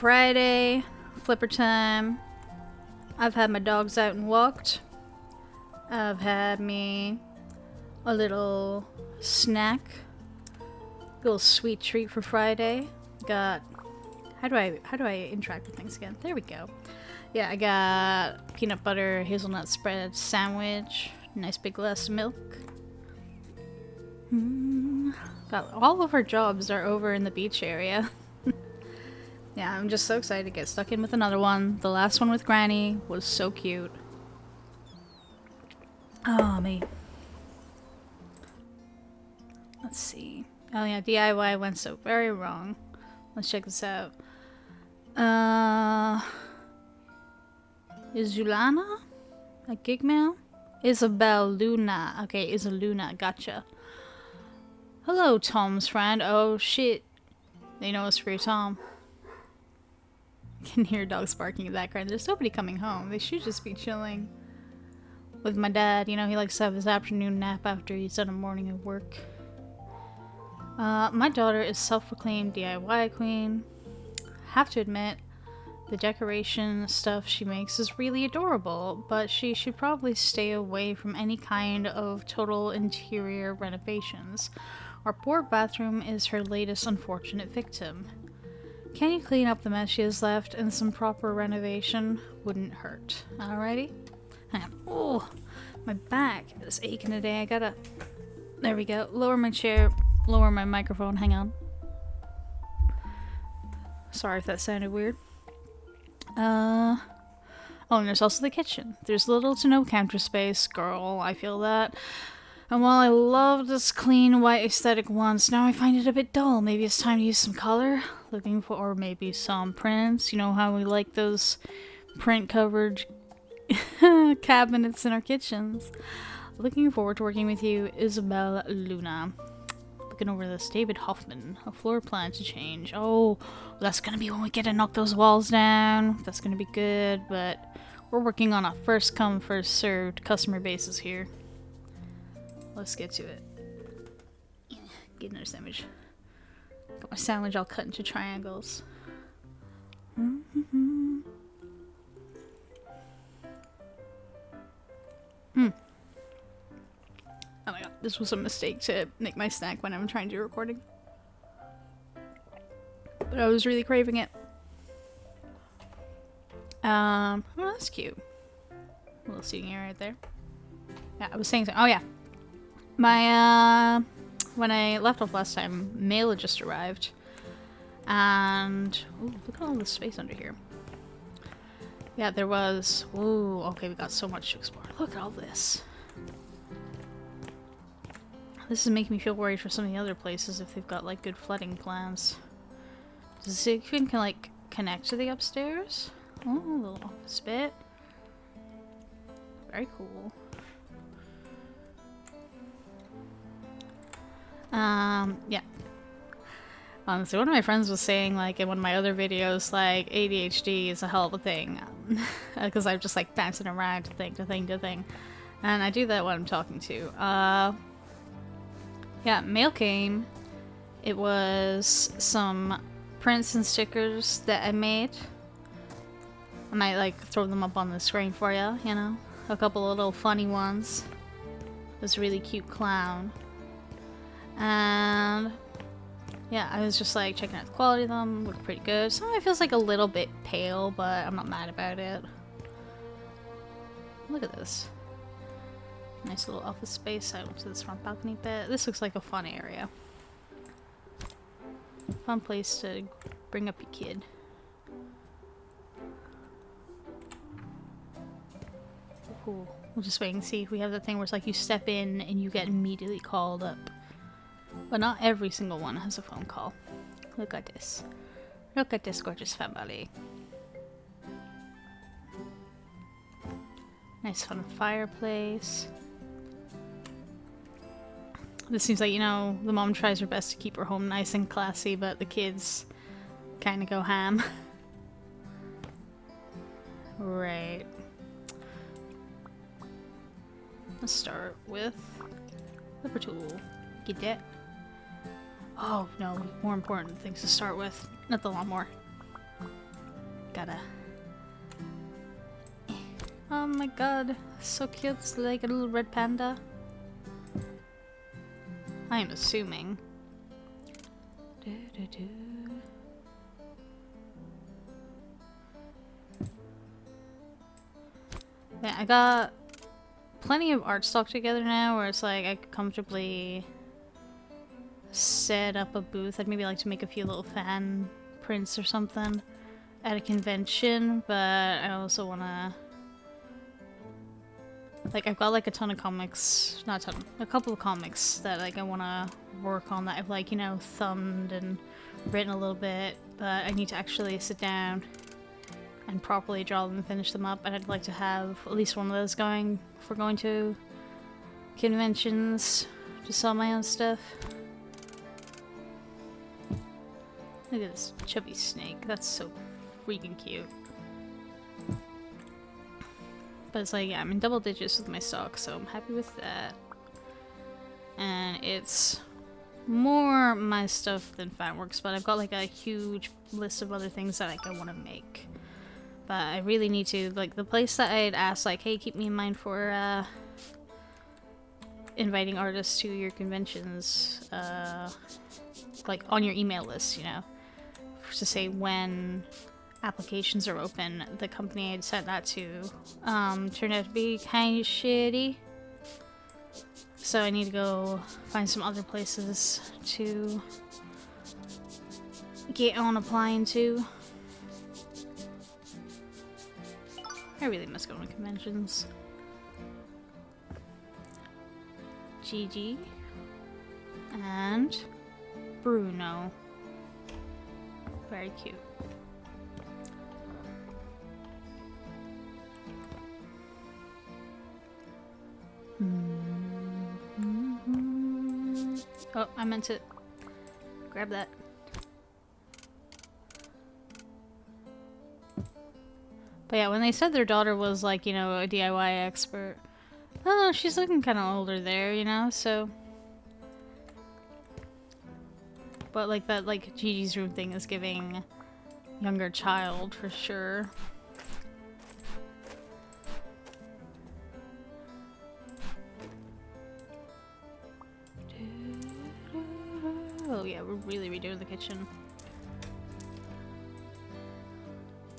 Friday, flipper time. I've had my dogs out and walked. I've had me a little snack, a little sweet treat for Friday. Got how do I interact with things again? There we go. Yeah, I got peanut butter hazelnut spread sandwich, nice big glass of milk. Got all of our jobs are over in the beach area. Yeah, I'm just so excited to get stuck in with another one. The last one with Granny was so cute. Oh, me. Let's see. Oh yeah, DIY went so very wrong. Let's check this out. Is Zulana a gig mail? Isabel Luna. Okay, Isaluna. Gotcha. Hello, Tom's friend. Oh shit. They know it's for Tom. I can hear dogs barking in the background. There's nobody coming home. They should just be chilling with my dad. You know, he likes to have his afternoon nap after he's done a morning of work. My daughter is self-proclaimed DIY queen. Have to admit, the decoration stuff she makes is really adorable, but she should probably stay away from any kind of total interior renovations. Our poor bathroom is her latest unfortunate victim. Can you clean up the mess she has left, and some proper renovation wouldn't hurt. Alrighty? Oh, my back is aching today. I gotta... There we go. Lower my chair, lower my microphone. Hang on. Sorry if that sounded weird. Oh, and there's also the kitchen. There's little to no counter space. Girl, I feel that. And while I love this clean white aesthetic once, now I find it a bit dull. Maybe it's time to use some color. Looking for, or maybe some prints. You know how we like those print-covered cabinets in our kitchens. Looking forward to working with you, Isabel Luna. Looking over this, David Hoffman. A floor plan to change. Oh, that's gonna be when we get to knock those walls down. That's gonna be good, but we're working on a first come, first served customer basis here. Let's get to it. Get another sandwich. Got my sandwich all cut into triangles. Oh my god, this was a mistake to make my snack when I'm trying to do recording. But I was really craving it. Oh, that's cute. A little seating area right there. Yeah, I was saying something. Oh yeah. My, when I left off last time, mail had just arrived. And, ooh, look at all the space under here. Yeah, there was, ooh, okay, we got so much to explore. Look at all this. This is making me feel worried for some of the other places if they've got, like, good flooding plans. Does it even can, like, connect to the upstairs? Oh, a little office bit. Very cool. Yeah. Honestly, one of my friends was saying, like, in one of my other videos, like, ADHD is a hell of a thing. Because I'm just, like, bouncing around to thing to thing to thing. And I do that when I'm talking to. Yeah, mail came. It was some prints and stickers that I made. I might, like, throw them up on the screen for you, you know? A couple of little funny ones. This really cute clown. And yeah, I was just like checking out the quality of them. Look pretty good. Some of it feels like a little bit pale, but I'm not mad about it. Look at this. Nice little office space out to this front balcony bit. This looks like a fun area. Fun place to bring up your kid. Cool. We'll just wait and see if we have the thing where it's like you step in and you get immediately called up. But not every single one has a phone call. Look at this. Look at this gorgeous family. Nice fun fireplace. This seems like, you know, the mom tries her best to keep her home nice and classy, but the kids kind of go ham. Right. Let's start with flipper tool. Get that. Oh no, more important things to start with. Not the lawnmower. Gotta. Oh my god, so cute. It's like a little red panda. I am assuming. Yeah, I got plenty of art stock together now where it's like I could comfortably set up a booth. I'd maybe like to make a few little fan prints or something at a convention, but I also want to... Like, I've got like a ton of comics, not a ton, a couple of comics that like I want to work on that I've like, you know, thumbed and written a little bit, but I need to actually sit down and properly draw them and finish them up, and I'd like to have at least one of those going for going to conventions to sell my own stuff. Look at this chubby snake, that's so freaking cute. But it's like, yeah, I'm in double digits with my stock, so I'm happy with that. And it's more my stuff than Fatworks, but I've got like a huge list of other things that like I want to make. But I really need to, like, the place that I'd asked, like, hey, keep me in mind for inviting artists to your conventions, like on your email list, you know, to say when applications are open. The company I'd sent that to turned out to be kind of shitty, so I need to go find some other places to get on applying to. I really miss going to conventions. Gigi and Bruno, very cute. Oh, I meant to grab that. But yeah, when they said their daughter was like, you know, a DIY expert, oh, she's looking kind of older there, you know, so. But like that, like Gigi's room thing is giving younger child for sure. Oh yeah, we're really redoing the kitchen.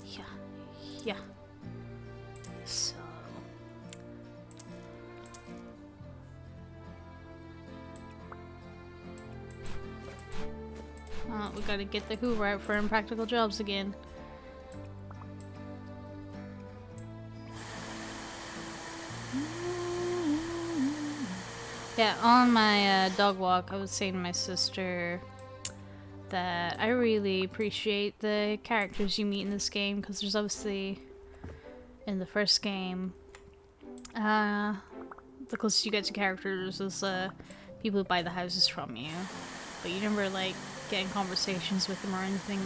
Yeah, yeah. So... we gotta get the Hoover out for Impractical Jobs again. Yeah, on my dog walk, I was saying to my sister that I really appreciate the characters you meet in this game, because there's obviously, in the first game, the closest you get to characters is people who buy the houses from you, but you never like get in conversations with them or anything.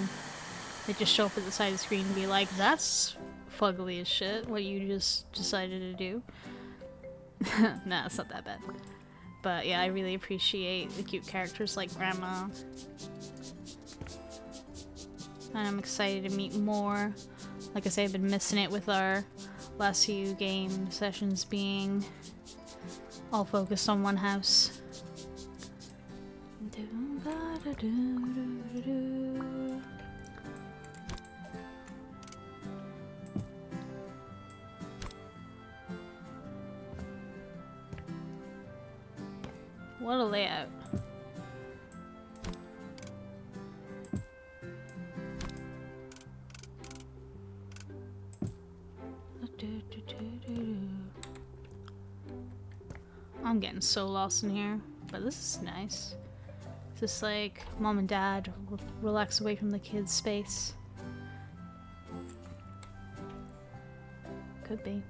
They just show up at the side of the screen and be like, that's fugly as shit, what you just decided to do. Nah, it's not that bad. But yeah, I really appreciate the cute characters like Grandma. And I'm excited to meet more. Like I say, I've been missing it with our last few game sessions being all focused on one house. What a layout. I'm getting so lost in here, but this is nice. It's just like mom and dad relax away from the kids' space. Could be.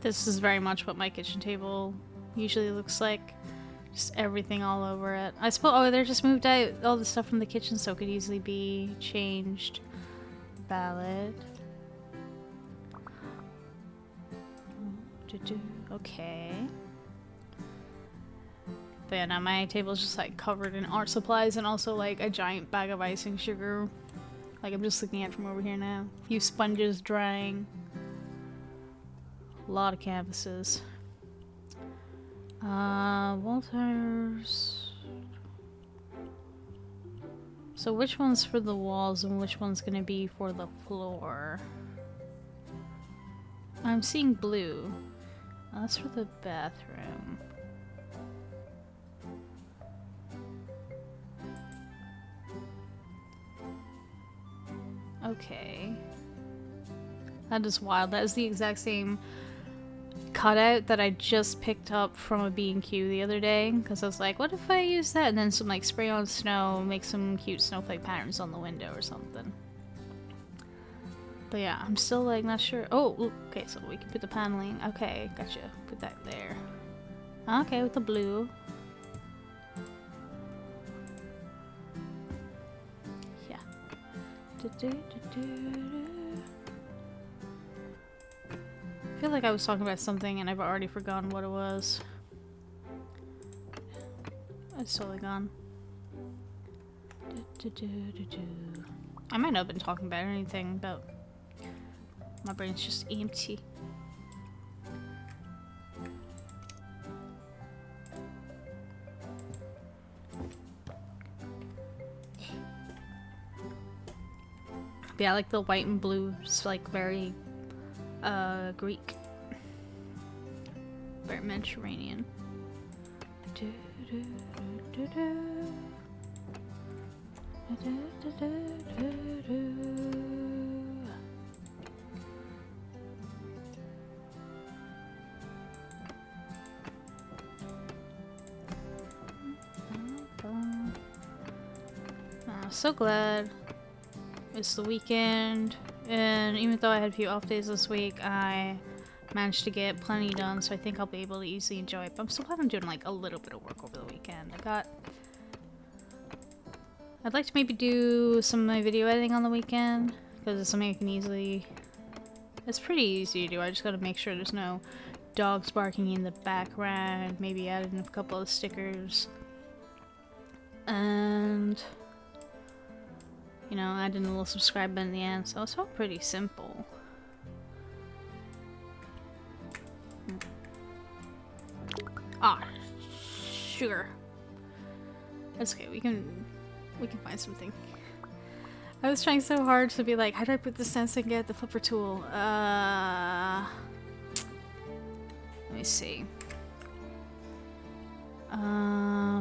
This is very much what my kitchen table usually looks like. Just everything all over it. I suppose, oh, they just moved out all the stuff from the kitchen so it could easily be changed. Valid. Okay. But yeah, now my table's just like covered in art supplies and also like a giant bag of icing sugar. Like I'm just looking at it from over here now. A few sponges drying. A lot of canvases. Walters. So which one's for the walls and which one's gonna be for the floor? I'm seeing blue. That's for the bathroom. Okay. That is wild. That is the exact same cutout that I just picked up from a B&Q the other day, because I was like, what if I use that and then some like spray on snow, make some cute snowflake patterns on the window or something. But yeah, I'm still like not sure. Oh, okay, so we can put the paneling. Okay, gotcha. Put that there. Okay, with the blue. Yeah. I feel like I was talking about something and I've already forgotten what it was. It's totally gone. I might not have been talking about anything, but my brain's just empty. But yeah, I like the white and blue. It's like very Greek. Very Mediterranean. I'm so glad it's the weekend, and even though I had a few off days this week, I managed to get plenty done, so I think I'll be able to easily enjoy it. But I'm still glad I'm doing like a little bit of work over the weekend. I'd like to maybe do some of my video editing on the weekend, because it's something I can easily... It's pretty easy to do. I just gotta make sure there's no dogs barking in the background, maybe add in a couple of stickers, and you know, add in a little subscribe button at the end. So it's all pretty simple. Ah, sugar. That's okay. We can find something. I was trying so hard to be like, how do I put the sense and get the flipper tool? Let me see.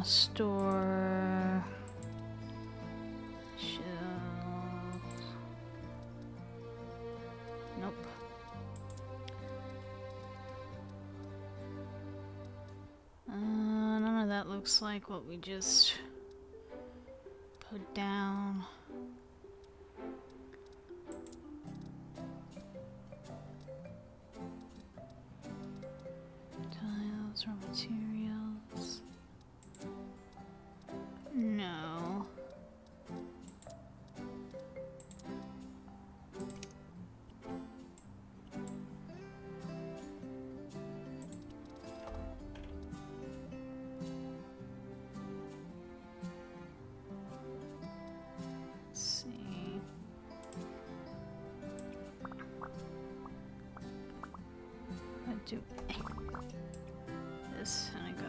Store. Shelves. Nope. None of that looks like what we just put down. Tiles, raw materials. No. Let's see. I do this and I go.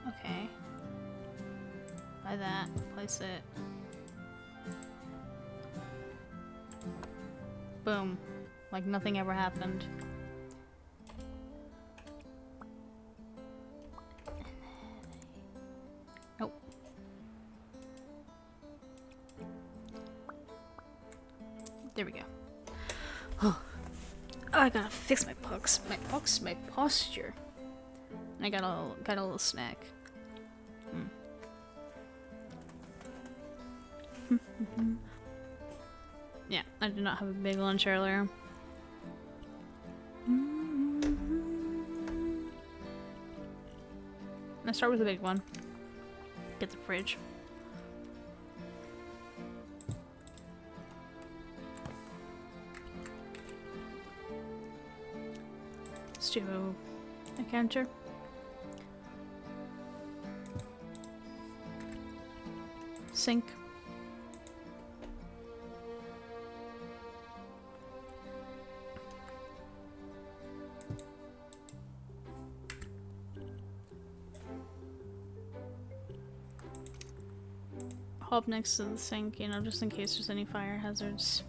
Okay. Buy that, place it. Boom. Like nothing ever happened. Nope. There we go. Oh, I gotta fix my posture. And I got a little snack. Yeah, I did not have a big lunch earlier. Let's start with the big one. Get the fridge. Do you have a counter? Sink. Hop next to the sink, you know, just in case there's any fire hazards.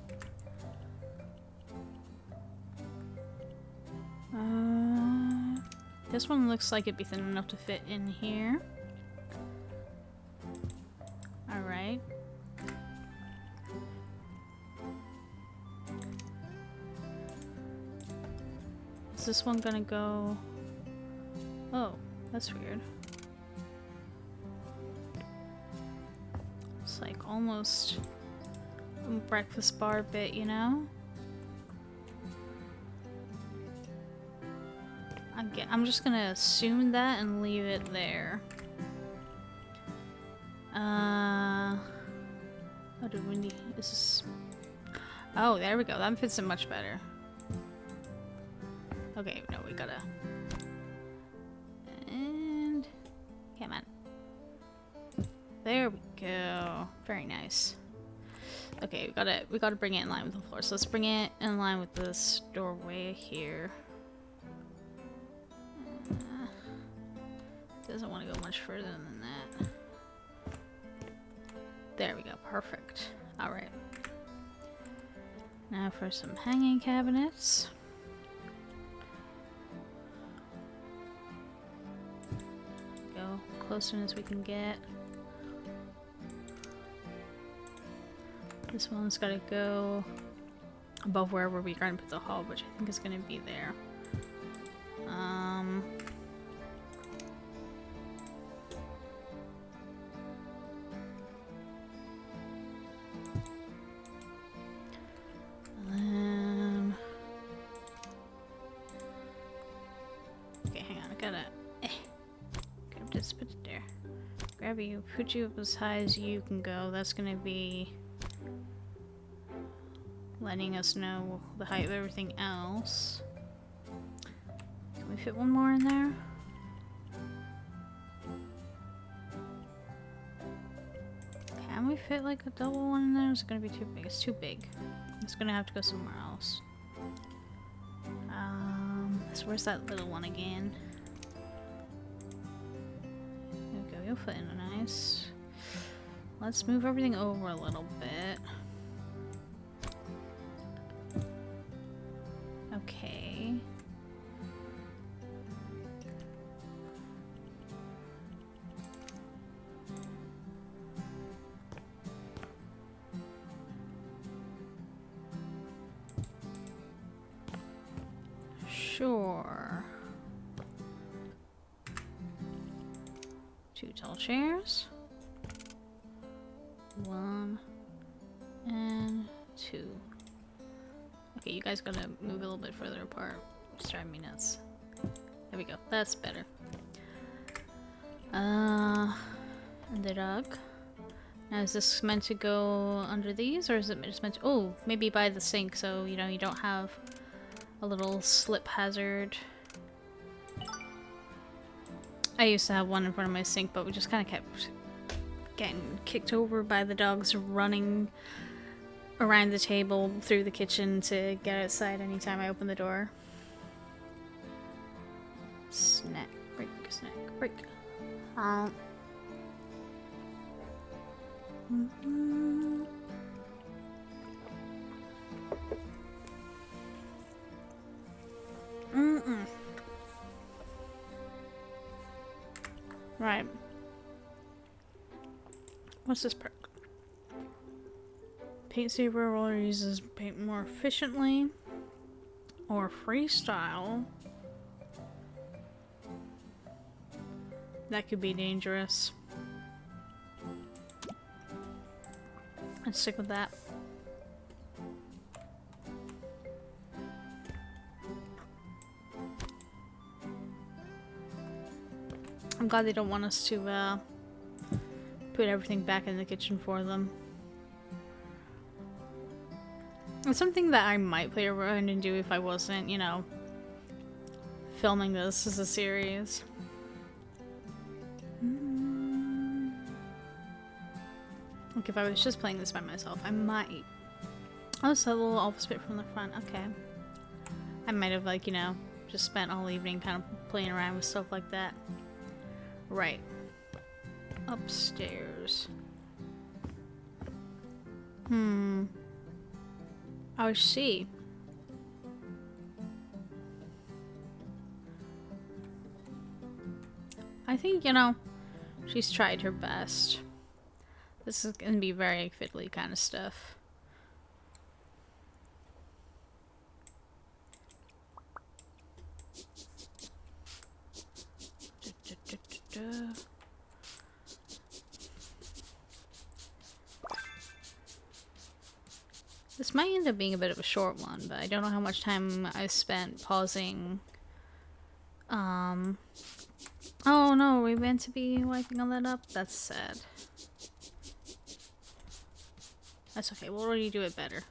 This one looks like it'd be thin enough to fit in here. Alright. Is this one gonna go... Oh, that's weird. It's like almost a breakfast bar bit, you know? I'm just gonna assume that and leave it there. Oh, did Windy... Is this... Oh, there we go. That fits in much better. Okay, no, we gotta... And... Come on. There we go. Very nice. Okay, we gotta bring it in line with the floor. So let's bring it in line with this doorway here. Doesn't want to go much further than that. There we go. Perfect. Alright. Now for some hanging cabinets. Go closer as we can get. This one's got to go above wherever we're going to put the hall, which I think is going to be there. Okay, hang on, I gotta grab this, put it there. Grab you, put you up as high as you can go. That's gonna be letting us know the height of everything else. Can we fit one more in there? Can we fit like a double one in there? Is it gonna be too big? It's too big. It's gonna have to go somewhere else. So where's that little one again? There we go, you'll fit in nice. Let's move everything over a little bit. Okay. Sure. 2 tall chairs. 1 and 2. Okay, you guys gotta move a little bit further apart. It's driving me nuts. There we go. That's better. And the rug. Now, is this meant to go under these, or is it just meant to... Oh, maybe by the sink, so, you know, you don't have a little slip hazard. I used to have one in front of my sink, but we just kind of kept getting kicked over by the dogs running around the table through the kitchen to get outside anytime I open the door. Snack, break, snack, break. Right. What's this perk? Paint Saver roller uses paint more efficiently. Or freestyle. That could be dangerous. Let's stick with that. I'm glad they don't want us to put everything back in the kitchen for them. It's something that I might play around and do if I wasn't, you know, filming this as a series. Like if I was just playing this by myself, I might. Oh, so a little office bit from the front. Okay. I might have, like, you know, just spent all evening kind of playing around with stuff like that. Right. Upstairs. I see. I think, you know, she's tried her best. This is gonna be very fiddly kind of stuff. This might end up being a bit of a short one, but I don't know how much time I spent pausing. Oh no, we meant to be wiping all that up? That's sad. That's okay, we'll already do it better.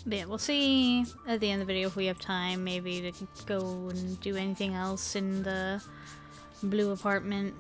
But yeah, we'll see at the end of the video if we have time, maybe to go and do anything else in the blue apartment.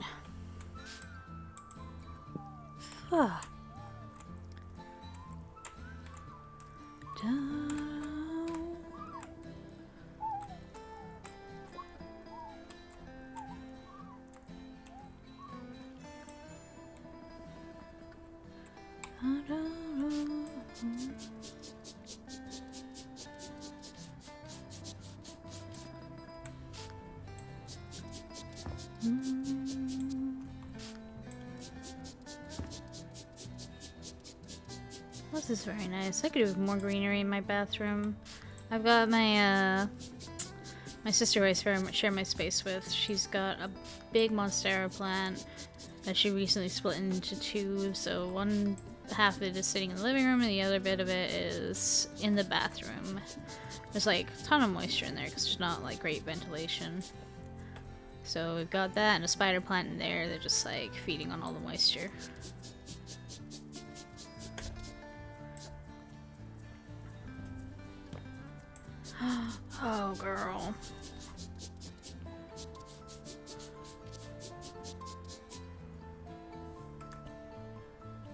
This is very nice. I could do with more greenery in my bathroom. I've got my my sister who I share my space with. She's got a big monstera plant that she recently split into two. So one half of it is sitting in the living room and the other bit of it is in the bathroom. There's like a ton of moisture in there because there's not like great ventilation. So we've got that and a spider plant in there. They're just like feeding on all the moisture. Oh, girl.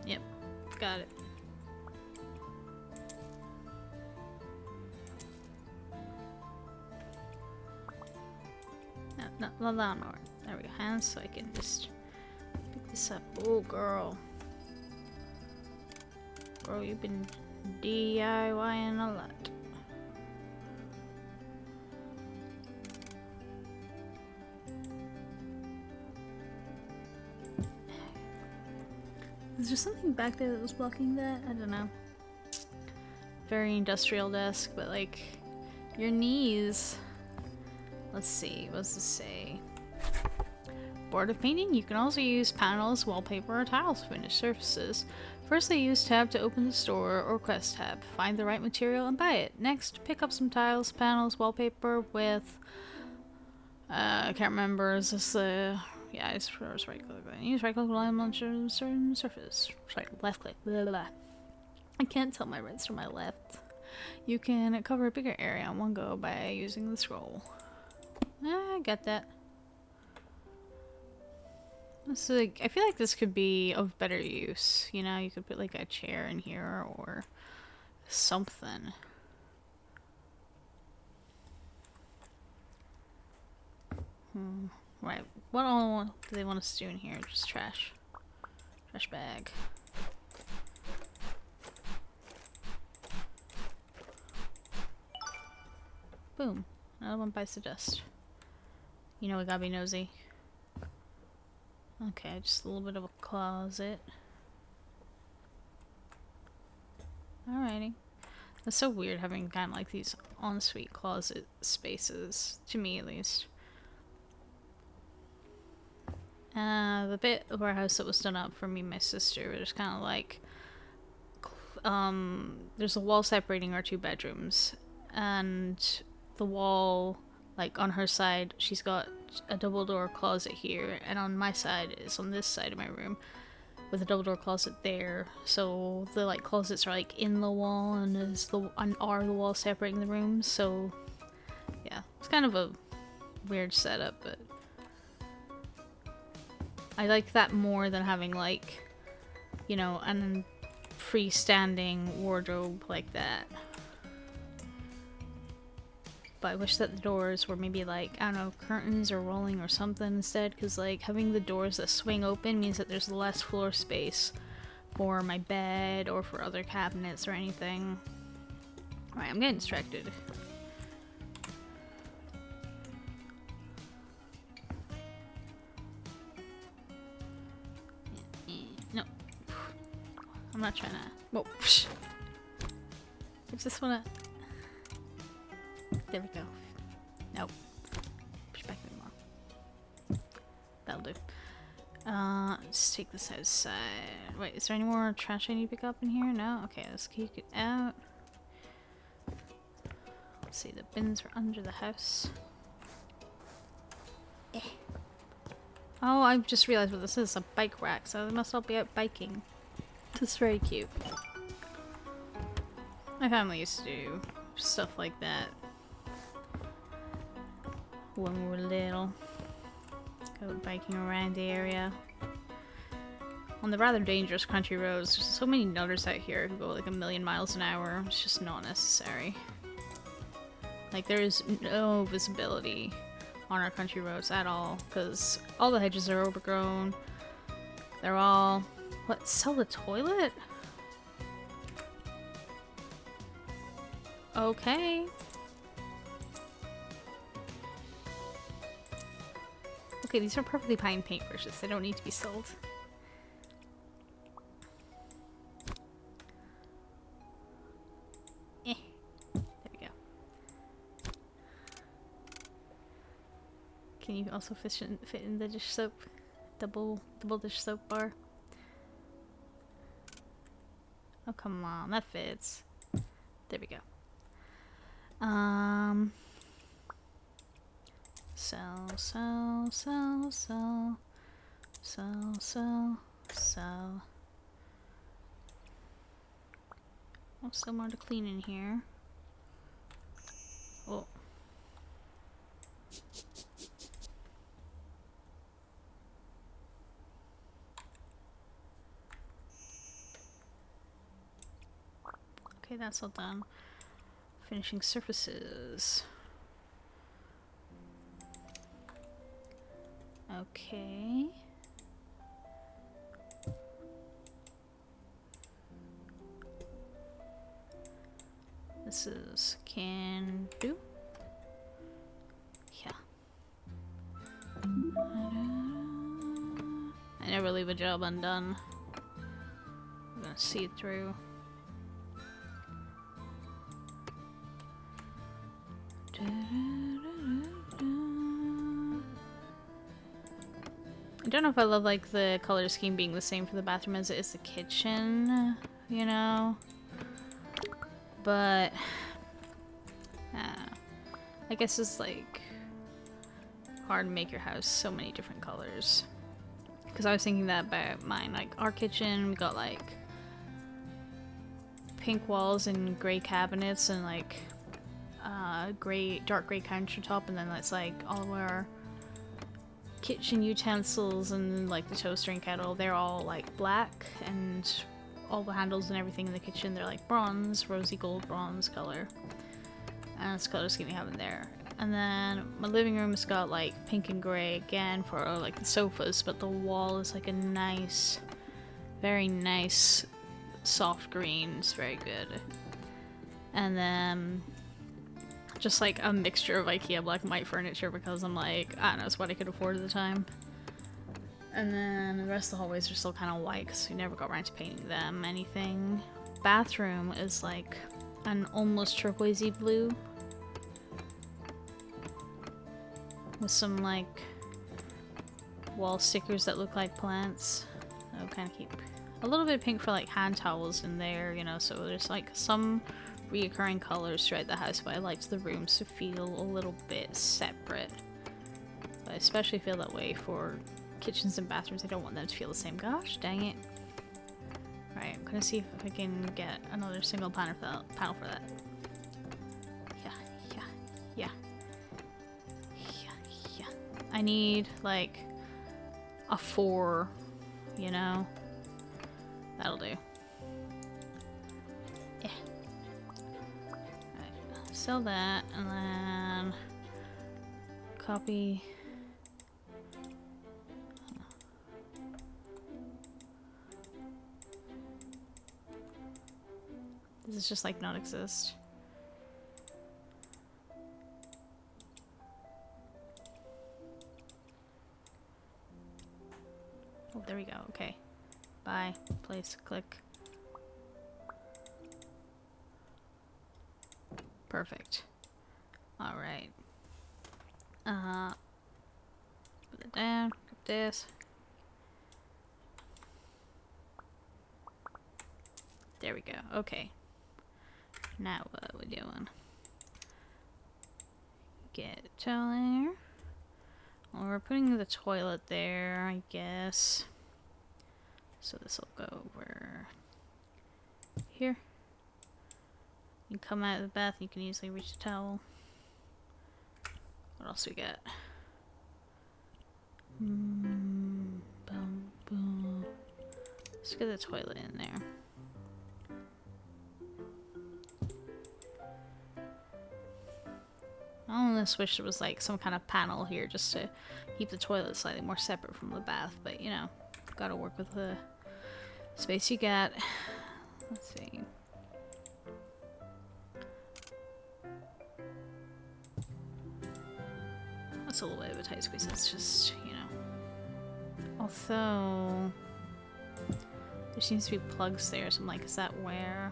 Yep, got it. No, the lawnmower. There we go. Hands so I can just pick this up. Oh, girl. Girl, you've been DIYing a lot. Is there something back there that was blocking that? I don't know. Very industrial desk, but like, your knees. Let's see, what does this say? Bored of painting? You can also use panels, wallpaper, or tiles to finish surfaces. Firstly, use tab to open the store or quest tab. Find the right material and buy it. Next, pick up some tiles, panels, wallpaper with... I can't remember, is this yeah, it's right click. Use right click line on certain surface. Right, left click. Blah, blah, blah. I can't tell my right from my left. You can cover a bigger area on one go by using the scroll. I get that. So, like, I feel like this could be of better use. You know, you could put like a chair in here or something. Right. What all do they want us to do in here? Just trash. Trash bag. Boom. Another one bites the dust. You know we gotta be nosy. Okay, just a little bit of a closet. Alrighty. That's so weird having kind of like these ensuite closet spaces, to me at least. The bit of our house that was done up for me and my sister, there's kind of like, there's a wall separating our two bedrooms, and the wall, like on her side, she's got a double door closet here, and on my side is on this side of my room with a double door closet there. So the like closets are like in the wall and are the wall separating the rooms. So yeah, it's kind of a weird setup, but I like that more than having like, you know, an freestanding wardrobe like that. But I wish that the doors were maybe like, I don't know, curtains or rolling or something instead, because like having the doors that swing open means that there's less floor space for my bed or for other cabinets or anything. Alright, I'm getting distracted. No. I'm not trying to... Whoa. I just wanna... There we go. Nope. Push back a bit more. That'll do. Let's take this outside. Wait, is there any more trash I need to pick up in here? No? Okay, let's kick it out. Let's see, the bins are under the house. Eh. Oh, I just realized what this is. A bike rack, so they must all be out biking. This is very cute. My family used to do stuff like that when we were little. Go biking around the area. On the rather dangerous country roads, there's so many nutters out here who go like 1,000,000 miles an hour. It's just not necessary. Like, there is no visibility on our country roads at all, because all the hedges are overgrown. They're all... What? Sell the toilet? Okay. Okay, these are perfectly fine paintbrushes. They don't need to be sold. Eh. There we go. Can you also fit in the dish soap? Double dish soap bar? Oh, come on. That fits. There we go. Sell. Oh, still more to clean in here. Oh. Okay, that's all done. Finishing surfaces. Okay. This is can do. Yeah. I never leave a job undone. I'm gonna see it through. I don't know if I love like the color scheme being the same for the bathroom as it is the kitchen, you know? But I guess it's like hard to make your house so many different colors. Because I was thinking that about mine, like our kitchen, we got like pink walls and gray cabinets and like dark gray countertop, and then that's like all of our kitchen utensils and like the toaster and kettle, they're all like black, and all the handles and everything in the kitchen, they're like bronze, rosy gold bronze color. And that's the color scheme we have in there. And then my living room has got like pink and gray again for like the sofas, but the wall is like a nice, very nice soft green. It's very good. And then just like a mixture of IKEA black and white furniture, because I'm like, I don't know, it's what I could afford at the time. And then the rest of the hallways are still kind of white because we never got around to painting them anything. Bathroom is like an almost turquoisey blue with some like wall stickers that look like plants. I'll kind of keep a little bit pink for like hand towels in there, you know, so there's like some reoccurring colors throughout the house, but I liked the rooms to feel a little bit separate. But I especially feel that way for kitchens and bathrooms. I don't want them to feel the same. Gosh, dang it. Alright, I'm gonna see if I can get another single panel for that. Yeah. I need, like, a 4, you know? That'll do. Yeah. Alright, sell that, and then copy. Does this just, like, not exist? Oh, there we go. Okay. Buy, place, click. Perfect. Alright. Put it down. Grab this. There we go. Okay. Now what are we doing? Get a towel there. Well, we're putting the toilet there, I guess. So this will go over here. You come out of the bath, you can easily reach the towel. What else we got? Boom, boom. Let's get the toilet in there. I almost wish there was like some kind of panel here just to keep the toilet slightly more separate from the bath, but you know, gotta work with the space you got. Let's see. That's a little bit of a tight squeeze, it's just, you know. Although, there seems to be plugs there, so I'm like, is that where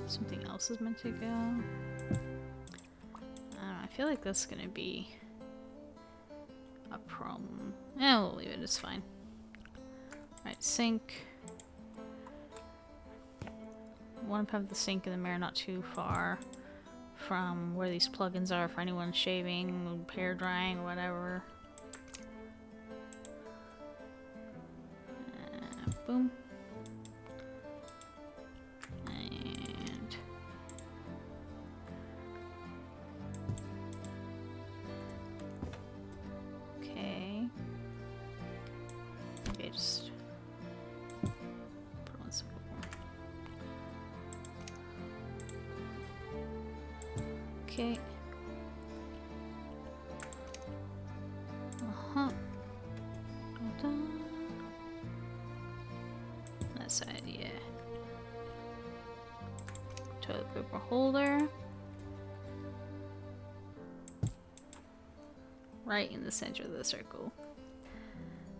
something else is meant to go? I don't know, I feel like that's gonna be a problem. Yeah, we'll leave it, it's fine. Alright, sink. I want to have the sink and the mirror not too far from where these plugins are for anyone shaving, hair drying, or whatever. Boom. And okay. Okay, just put on some more. Okay. That side, yeah. Toilet paper holder. Right in the center of the circle.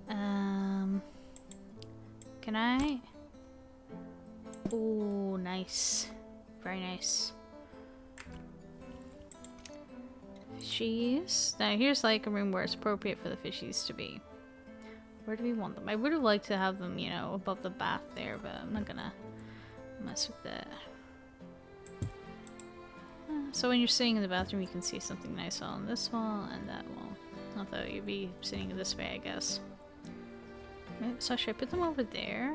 Can I? Oh, nice. Very nice. Fishies. Now here's like a room where it's appropriate for the fishies to be. Where do we want them? I would have liked to have them, you know, above the bath there, but I'm not gonna mess with that. So when you're sitting in the bathroom, you can see something nice on this wall and that wall. Although you'd be sitting this way, I guess. So should I put them over there?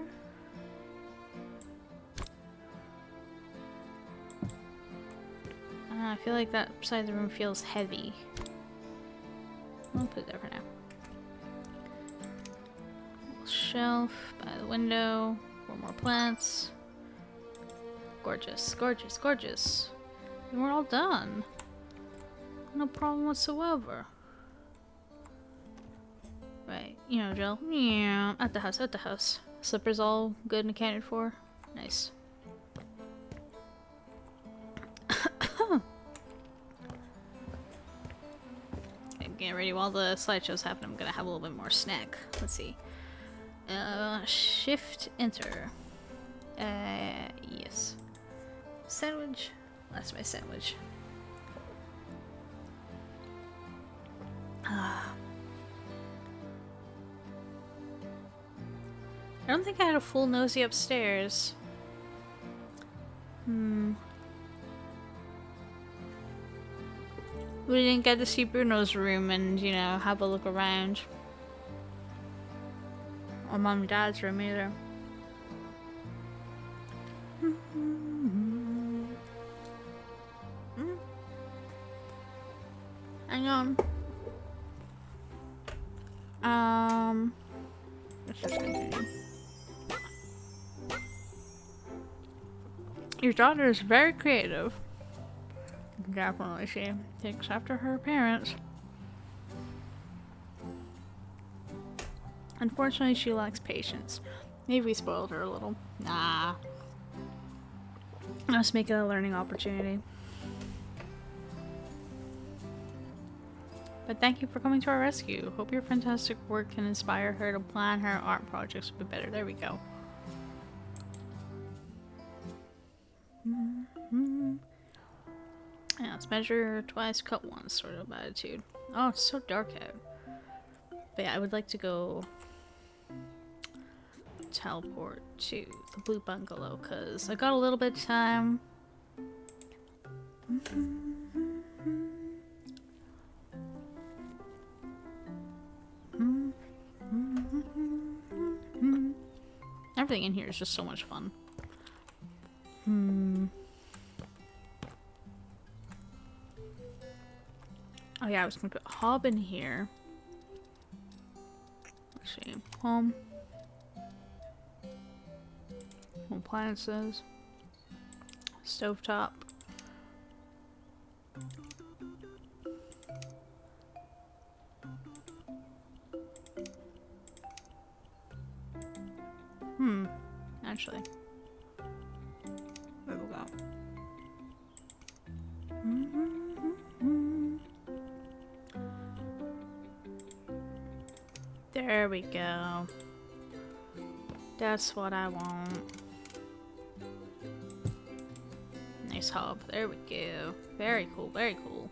I feel like that side of the room feels heavy. I'll put it there for now. Shelf by the window. 4 more plants. Gorgeous, gorgeous, gorgeous. And we're all done. No problem whatsoever. Right, you know, Jill. Yeah, at the house, at the house. Slippers all good and accounted for. Nice. I'm getting ready while the slideshows happen. I'm gonna have a little bit more snack. Let's see. Shift enter. Yes. Sandwich. That's my sandwich. I don't think I had a full nosy upstairs. We didn't get to see Bruno's room and, you know, have a look around. Or Mom and Dad's room either. Hang on. Let's just continue. Your daughter is very creative. Definitely, she takes after her parents. Unfortunately, she lacks patience. Maybe we spoiled her a little. Nah. Let's make it a learning opportunity. But thank you for coming to our rescue. Hope your fantastic work can inspire her to plan her art projects a bit better. There we go. Yeah, let's measure twice, cut once sort of attitude. Oh, it's so dark out. But yeah, I would like to go teleport to the blue bungalow because I got a little bit of time. Everything in here is just so much fun. Oh yeah, I was gonna put Hob in here. Let's see. Home. Appliances. Stovetop. Actually. Where we'll go. There we go. That's what I want. Nice hob. There we go. Very cool, very cool.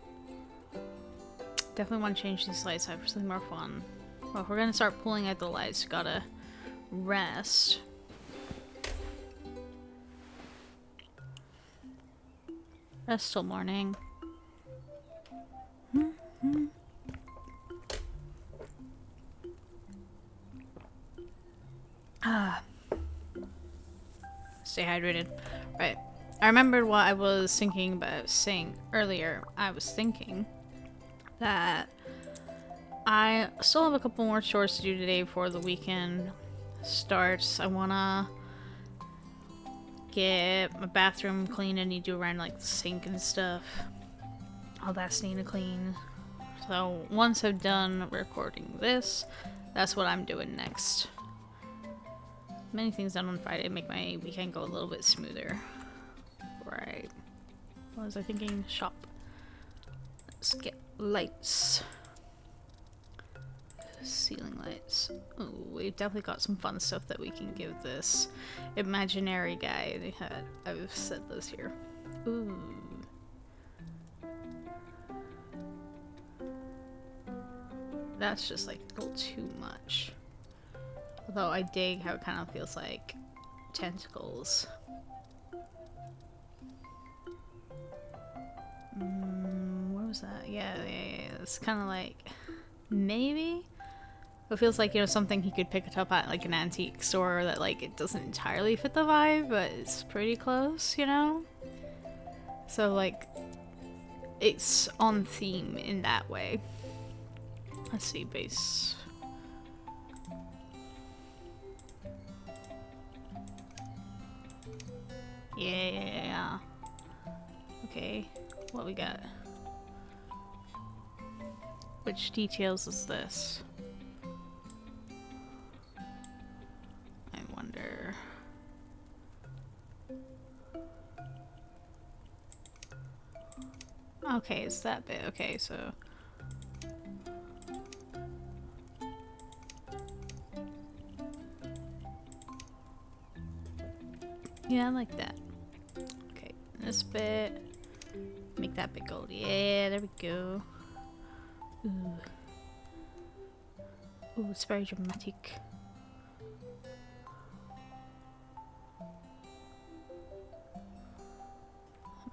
Definitely want to change these lights out for something more fun. Well, if we're gonna start pulling out the lights, gotta rest. Rest till morning. Stay hydrated. Right. I remembered what I was thinking about saying earlier. I was thinking that I still have a couple more chores to do today before the weekend starts. I wanna get my bathroom clean. I need to do around like the sink and stuff. All that's need to clean. So once I've done recording this, that's what I'm doing next. Many things done on Friday make my weekend go a little bit smoother. Right. What was I thinking? Shop. Let's get lights. Ceiling lights. Oh, we've definitely got some fun stuff that we can give this imaginary guy. They had. I've said this here. Ooh. That's just like a little too much. Although I dig how it kind of feels like tentacles. What was that? Yeah. It's kind of like maybe. It feels like, you know, something he could pick it up at like an antique store that like it doesn't entirely fit the vibe, but it's pretty close, you know? So like it's on theme in that way. Let's see, base. Yeah. Okay, what we got? Which details is this? I wonder. Okay, it's that bit. Okay, so. Yeah, I like that. Okay, this bit. Make that bit gold. Yeah, there we go. Ooh. Ooh, it's very dramatic.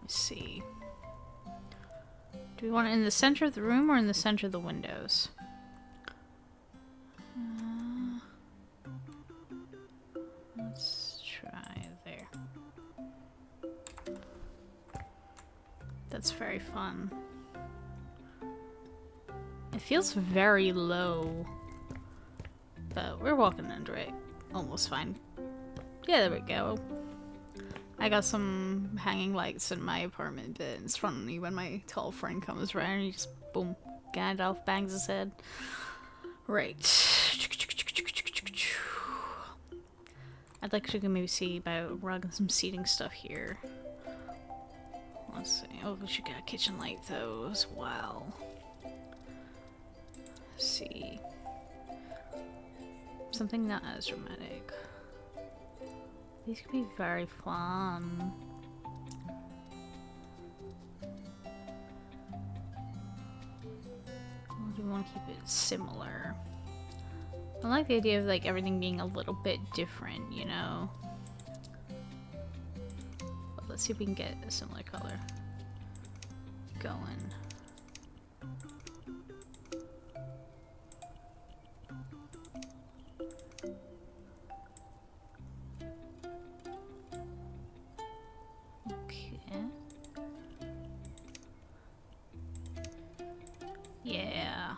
Let's see. Do we want it in the center of the room or in the center of the windows? Let's try there. That's very fun. It feels very low, but we're walking under it almost fine. Yeah, there we go. I got some hanging lights in my apartment, but it's funny when my tall friend comes around and he just boom, Gandalf bangs his head. Right. I'd like to maybe see about rugging some seating stuff here. Let's see. Oh, we should get a kitchen light though as well. Let's see. Something not as dramatic. These could be very fun. Or do we want to keep it similar? I like the idea of like everything being a little bit different, you know? But let's see if we can get a similar color going. Yeah.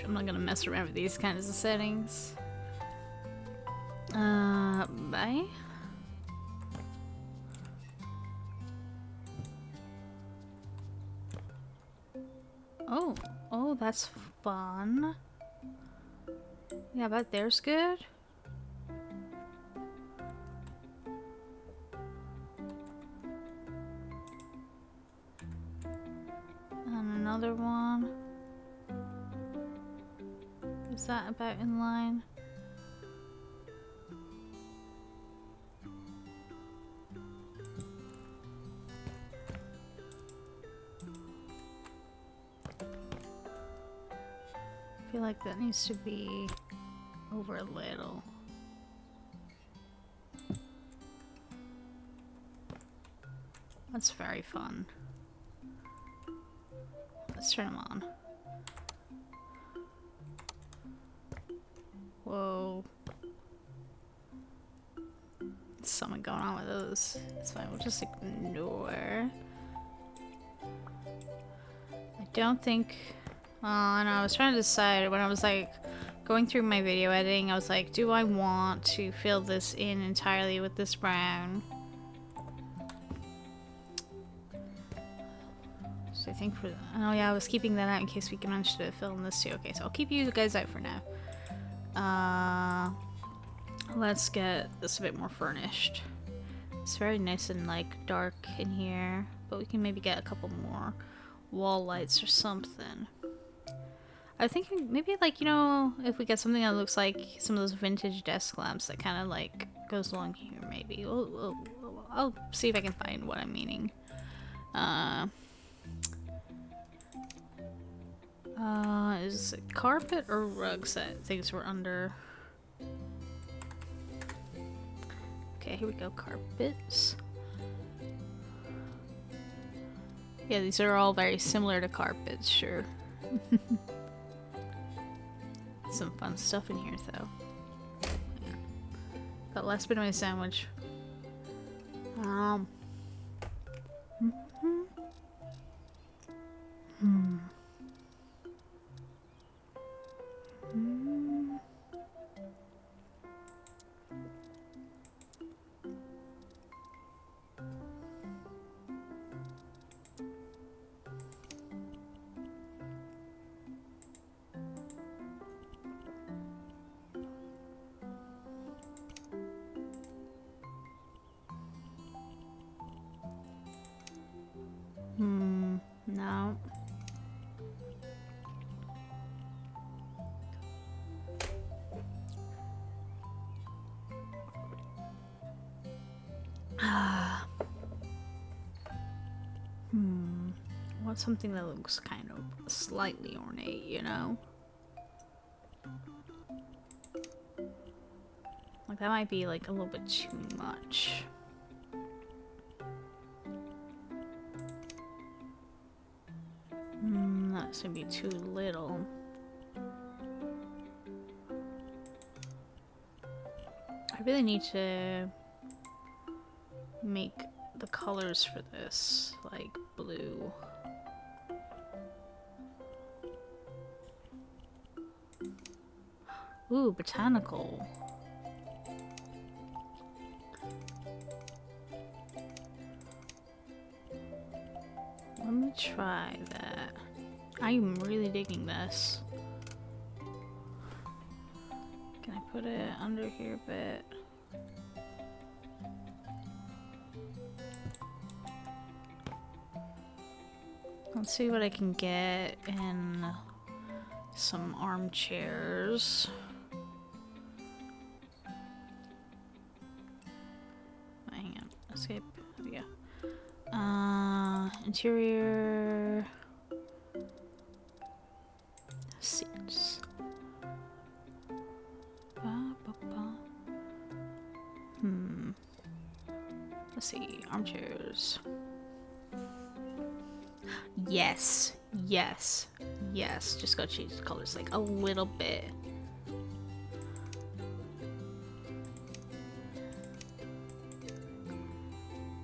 I'm not gonna mess around with these kinds of settings. Bye. Oh, that's fun. Yeah, but there's good. And another one. Is that about in line? I feel like that needs to be over a little. That's very fun. Let's turn them on. Whoa. There's something going on with those. It's fine, we'll just ignore. I don't think... and I was trying to decide when I was like going through my video editing, I was like, do I want to fill this in entirely with this brown? So I think for... oh yeah, I was keeping that out in case we can manage to fill in this too. Okay, so I'll keep you guys out for now. Let's get this a bit more furnished. It's very nice and like dark in here, but we can maybe get a couple more wall lights or something. I think maybe like, you know, if we get something that looks like some of those vintage desk lamps that kind of like goes along here, maybe. I'll see if I can find what I'm meaning. Is it carpet or rugs that things were under? Okay, here we go, carpets. Yeah, these are all very similar to carpets, sure. Some fun stuff in here, though. Yeah. Got last bit of my sandwich. want something that looks kind of slightly ornate, you know? Like that might be like a little bit too much. That's gonna be too little. I really need to make the colors for this like blue. Ooh, botanical. Let me try that. I'm really digging this. Can I put it under here a bit? Let's see what I can get in some armchairs. Hang on, escape. There we go. Interior seats. Let's see, armchairs. Yes, yes, yes. Just gotta change the colors like a little bit.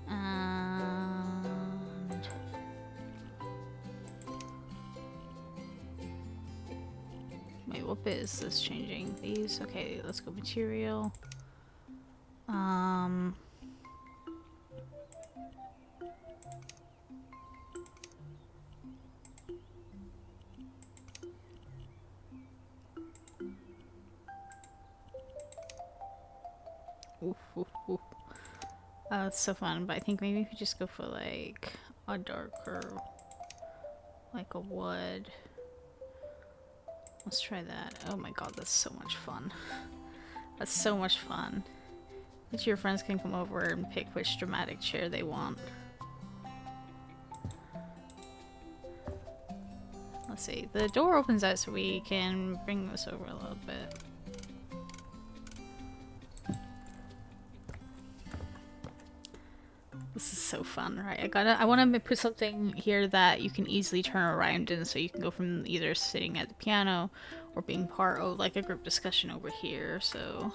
And wait, what bit is this changing? These? Okay, let's go material. It's so fun, but I think maybe if we just go for like a darker, like a wood. Let's try that. Oh my god, that's so much fun. That's so much fun. That your friends can come over and pick which dramatic chair they want. Let's see, the door opens out so we can bring this over a little bit. This is so fun, right? I want to put something here that you can easily turn around in, so you can go from either sitting at the piano or being part of like a group discussion over here. So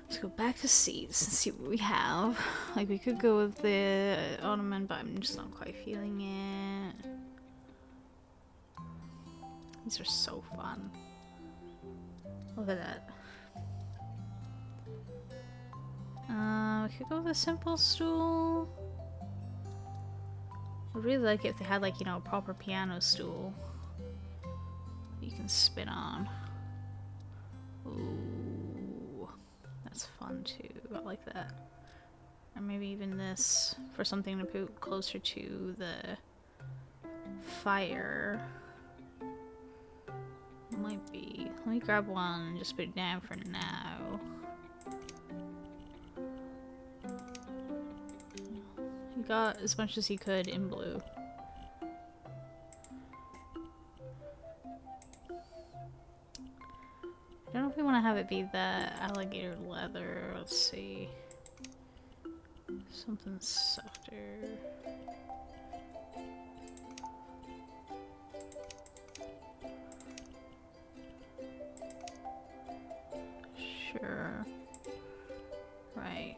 let's go back to seats and see what we have. Like we could go with the ottoman, but I'm just not quite feeling it. These are so fun. Look at that. We could go with a simple stool. I'd really like it if they had like, you know, a proper piano stool that you can spin on. Ooh, that's fun too. I like that. Or maybe even this for something to put closer to the fire. Might be. Let me grab one and just put it down for now. He got as much as he could in blue. I don't know if we want to have it be the alligator leather. Let's see. Something softer. Sure. Right.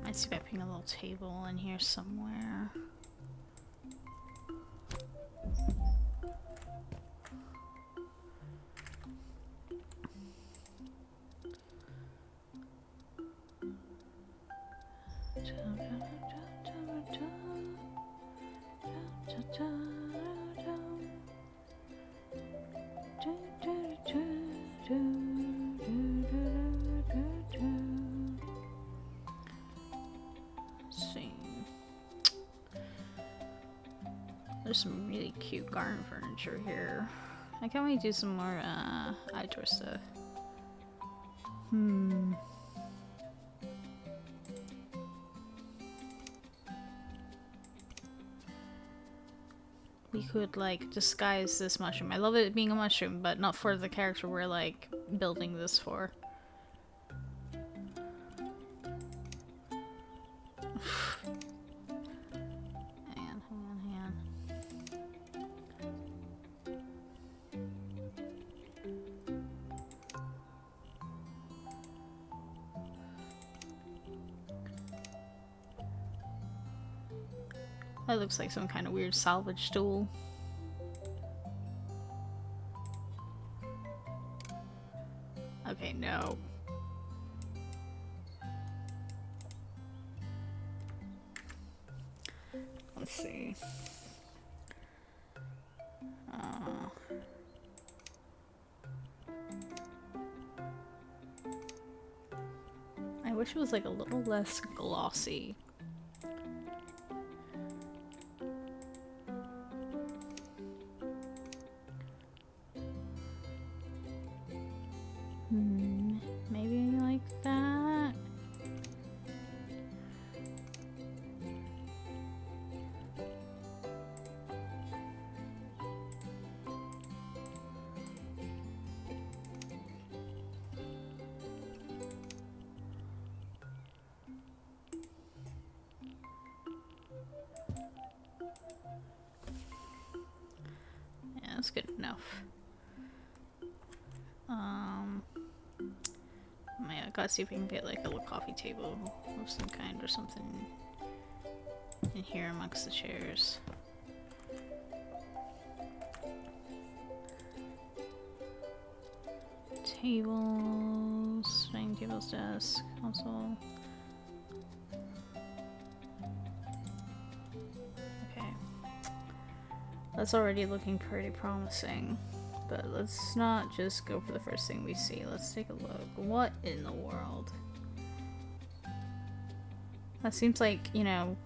Might see about putting a little table in here somewhere. See. There's some really cute garden furniture here. I can't wait to do some more iTour stuff. We could like disguise this mushroom. I love it being a mushroom, but not for the character we're like building this for. Hang on. That looks like some kind of weird salvage tool. Okay, no. Let's see. I wish it was like a little less glossy. Maybe like that. Yeah, that's good enough. I gotta see if we can get like a little coffee table of some kind or something in here amongst the chairs. Tables, dining tables, desk, console. Okay. That's already looking pretty promising. But let's not just go for the first thing we see. Let's take a look. What in the world? That seems like, you know,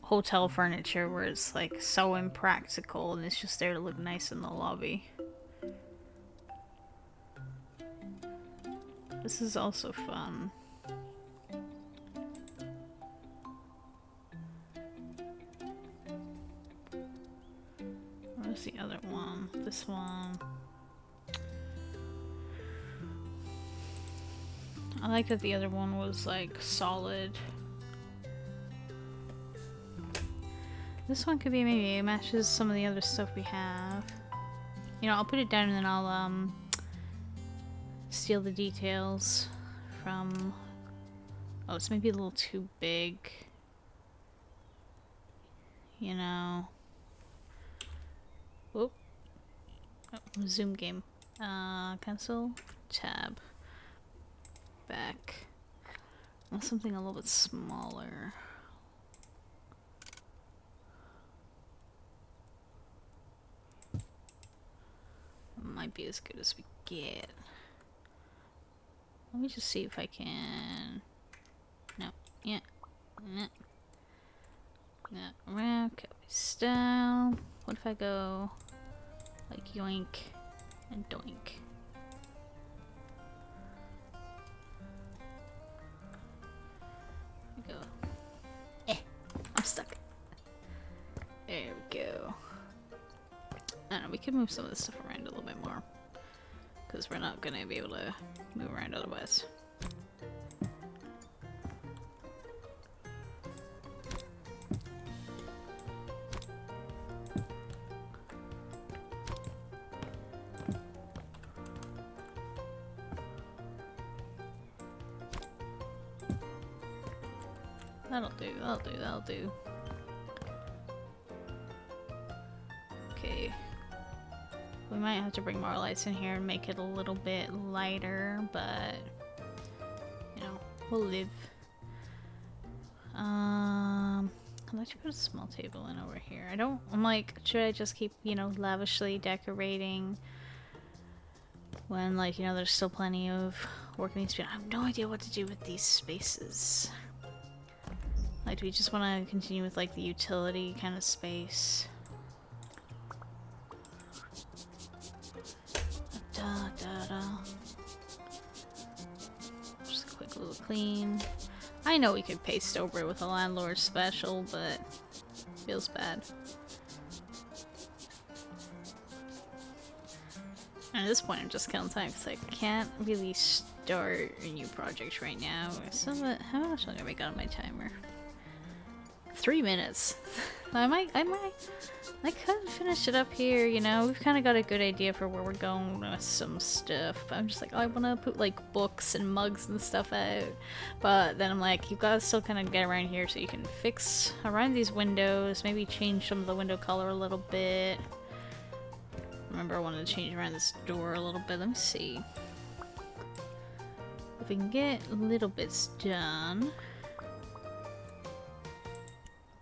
hotel furniture where it's like so impractical and it's just there to look nice in the lobby. This is also fun. Where's the other one? This one. I like that the other one was like solid. This one could be maybe it matches some of the other stuff we have. You know, I'll put it down and then I'll steal the details from. Oh, it's maybe a little too big. You know. Whoop. Oh, zoom game. Cancel. Tab. Back. Something a little bit smaller. Might be as good as we get. Let me just see if I can. No. Yeah. No. No. Copy style. What if I go like yoink and doink? Go. I'm stuck. There we go. I don't know, we could move some of this stuff around a little bit more. Because we're not gonna be able to move around otherwise. That'll do. Okay. We might have to bring more lights in here and make it a little bit lighter, but you know, we'll live. I'd like to put a small table in over here. I'm like, should I just keep, you know, lavishly decorating when, like, you know, there's still plenty of work that needs to be done? I have no idea what to do with these spaces. Like, do we just want to continue with, like, the utility kind of space? Da, da, da. Just a quick little clean. I know we could paste over it with a landlord special, but feels bad. And at this point, I'm just killing time because I can't really start a new project right now. So, how much longer have I got on my timer? 3 minutes. I could finish it up here, you know? We've kind of got a good idea for where we're going with some stuff. But I'm just like, oh, I want to put, like, books and mugs and stuff out. But then I'm like, you've got to still kind of get around here so you can fix around these windows. Maybe change some of the window color a little bit. Remember, I wanted to change around this door a little bit. Let me see. If we can get little bits done.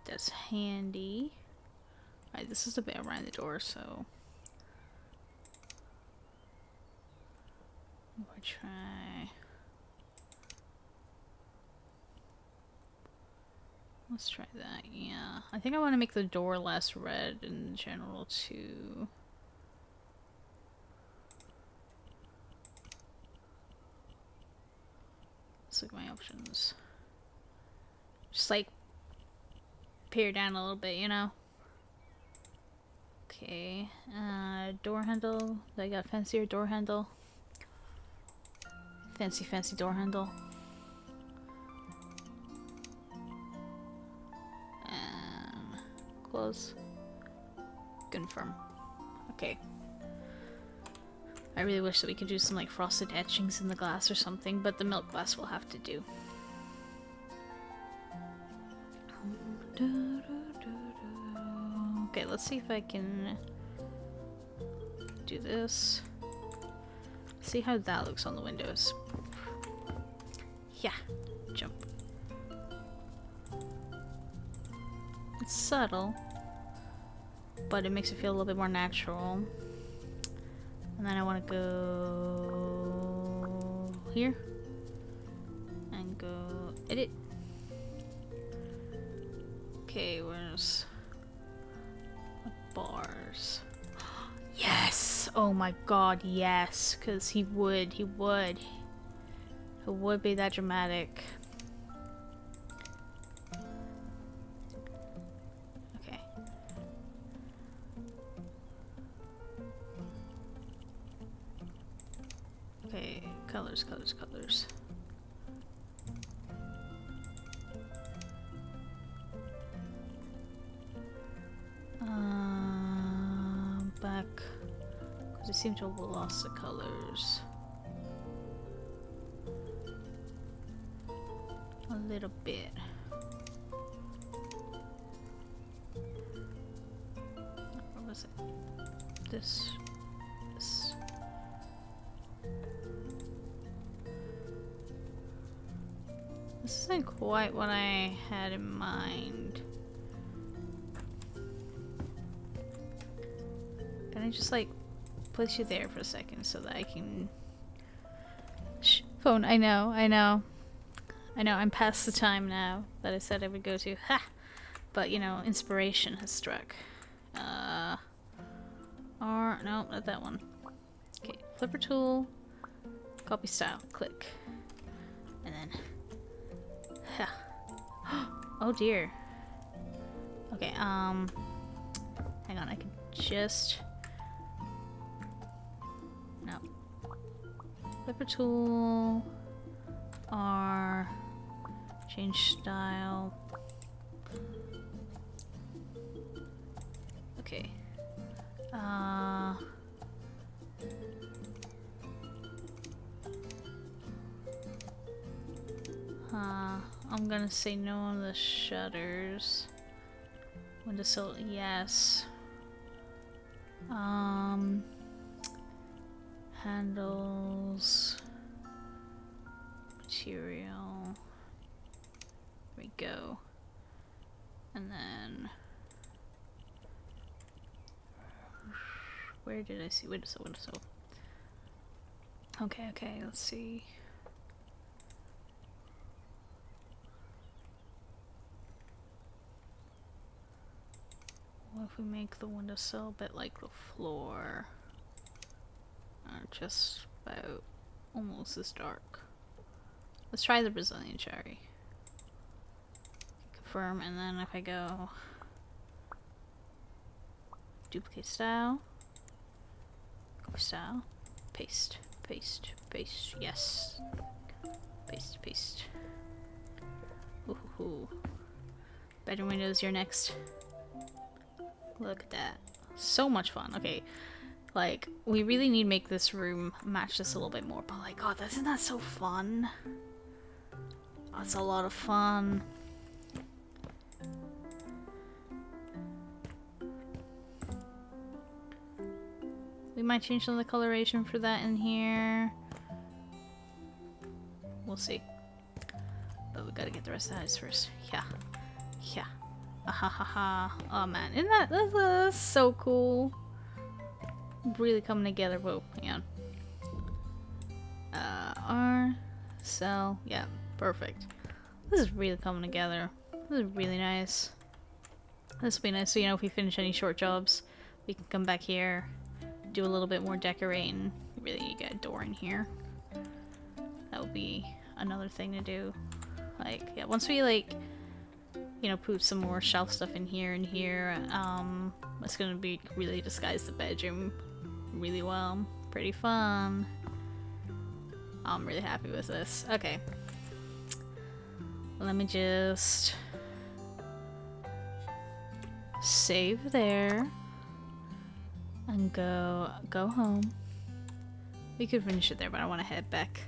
That's handy. Alright, this is a bit around the door, so we'll try. Let's try that, yeah. I think I want to make the door less red in general, too. Let's look at my options. Just like pare down a little bit, you know? Okay, door handle. I got fancier door handle. Fancy door handle. And close. Confirm. Okay. I really wish that we could do some like frosted etchings in the glass or something, but the milk glass will have to do. Okay, let's see if I can do this. See how that looks on the windows. Yeah, jump. It's subtle, but it makes it feel a little bit more natural. And then I want to go here and go edit. Okay, where's the bars? Yes! Oh my god, yes! Because he would be that dramatic. Okay. Okay, colors. Back, because I seem to have lost the colors a little bit. What was it? This. This isn't quite what I had in mind. Can I just like place you there for a second so that I can... Shh, phone, I know, I'm past the time now that I said I would go to. Ha! But, you know, inspiration has struck. Or, no, not that one. Okay, flipper tool, copy style, click. And then... Ha! Oh dear. Okay, hang on, I can just... No. Flipper tool. R. Change style. Okay. I'm gonna say no on the shutters. Windowsill, yes. Handles. Material. There we go. And then... Where did I see windowsill? Windowsill. Okay, okay, let's see. What if we make the windowsill a bit like the floor? Just about almost as dark. Let's try the Brazilian cherry. Confirm, and then if I go duplicate style, copy style, paste, paste, paste, yes. Paste, paste. Ooh. Bedroom windows, you're next. Look at that. So much fun. Okay. Like, we really need to make this room match this a little bit more, but like, God, isn't that so fun? That's a lot of fun. We might change some of the coloration for that in here. We'll see. But we gotta get the rest of the house first. Yeah. Yeah. Ahahaha. Oh man, isn't that's so cool? Really coming together. Whoa, hang on. R, cell, yeah, perfect. This is really coming together. This is really nice. This will be nice, so you know, if we finish any short jobs, we can come back here, do a little bit more decorating. Really need to get a door in here. That would be another thing to do. Like, yeah, once we like, you know, put some more shelf stuff in here and here, it's gonna be really disguise the bedroom really well. Pretty fun. I'm really happy with this. Okay. Let me just save there and go home. We could finish it there, but I want to head back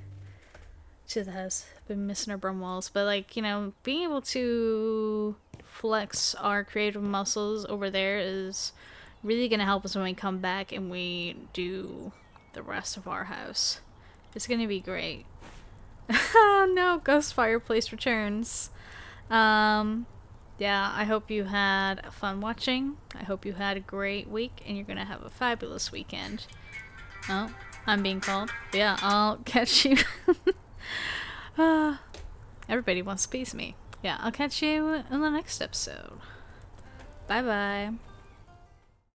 to the house. Been missing our brum walls, but like, you know, being able to flex our creative muscles over there is really gonna help us when we come back and we do the rest of our house. It's gonna be great. Oh no, Ghost Fireplace returns. Yeah, I hope you had fun watching. I hope you had a great week and you're gonna have a fabulous weekend. Oh, I'm being called. But yeah, I'll catch you. Everybody wants to piece me. Yeah, I'll catch you in the next episode. Bye bye.